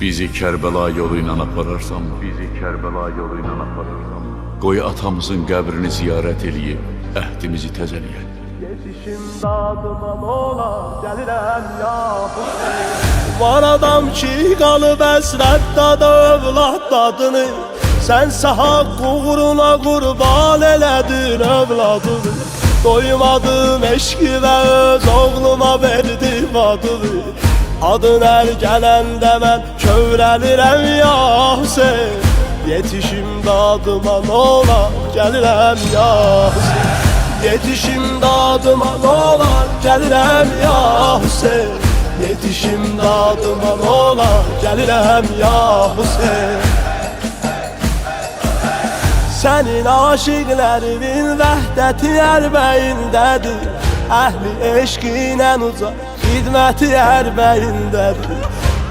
Bizi Kərbəla yolu ilə apararsan, qoy atamızın qəbrini ziyarət eləyib, əhdimizi təzələyək. Yetişim dadıma ola, gəlirəm ya Hüseyin. Var adam ki, qalıb əsrətdədə övlad dadını, sənsə haqq uğruna qurban elədin övladını. Doymadım eşqi və öz oğluma verdim adını. Adın əl gələndə mən kövrəlirəm ya Hüseyin. Yetişim dadıma ola, gəlirəm ya Hüseyin. Yetişim dadıma ola, gəlirəm ya Hüseyin. Yetişim dadıma ola, gəlirəm ya Hüseyin. Sənin aşiqlərinin vəhdəti ərbəyindədir, əhli eşqinə uca xidməti ərbəyindədir.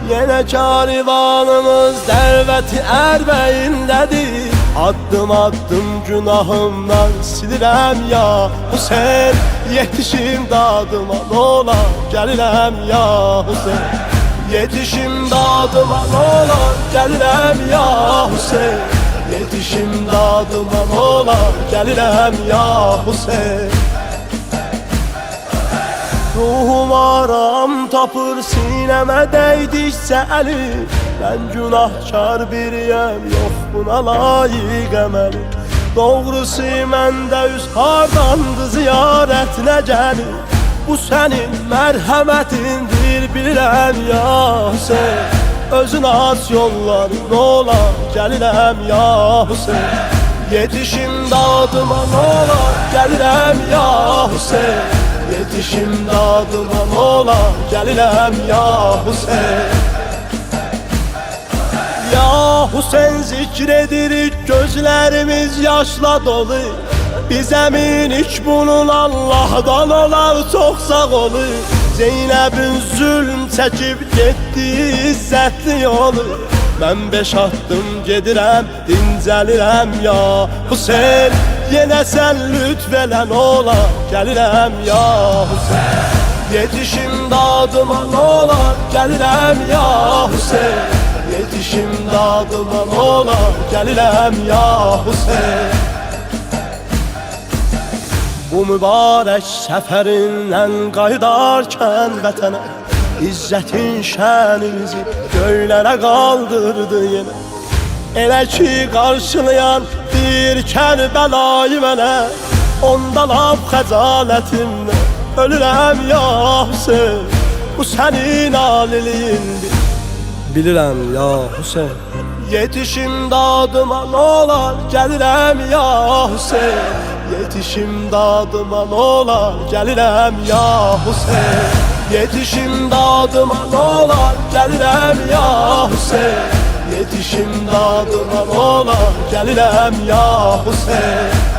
Yenə karivanımız dərvəti ərbəyindədir. Addım addım günahımdan silirəm ya Hüseyin. Yetişim dadıma ola, gəlirəm ya Hüseyin. Yetişim dadıma ola, gəlirəm ya Hüseyin. Yetişim dadıma ola, gəlirəm ya Hüseyin. Ruhum aram tapır sinəmə dəydikcə əli. Mən günahkar biriyəm, yox buna layiq əməli. Doğrusu məndə üz hardandı ziyarətinə gəlir. Bu sənin mərhəmətindir bilirəm ya Hüseyin. Özün aç yolların ola, gəlirəm ya Hüseyin. Yetişim dadıma ola, gəlirəm ya Hüseyin. Yetişim dadıma ola, gəlirəm ya Hüseyin. Ya Hüseyin zikr edirik, gözlərimiz yaşla dolu. Biz əminik bunun Allah'dan olar çox sağ olu. Zeynəbin zülm çəkib getdiyi izzətli yolu. Mən 5 addım gedirəm, dincəlirəm ya Hüseyin. Yenə sən lütf elən ola, gəlirəm ya Hüseyin. Yetişim dadıma ola, gəlirəm ya Hüseyin. Yetişim dadıma ola, gəlirəm ya Hüseyin. Bu mübarək səfərindən qayıdarkən vətənə, İzzətin şənimizi göylərə qaldırdı yenə. Elə ki qarşılayan bir Kərbəlayı mənə, onda laf xəcalətimlə ölürəm ya Hüseyin. Bu sənin aliliyindir, bilirəm ya Hüseyin. Yetişim dadıma ola, gəlirəm ya Hüseyin. Yetişim dadıma ola, gəlirəm ya Hüseyin. Yetişim dadıma ola, gəlirəm ya Hüseyin. Yetişim dadıma ola, gəlirəm ya Hüseyin.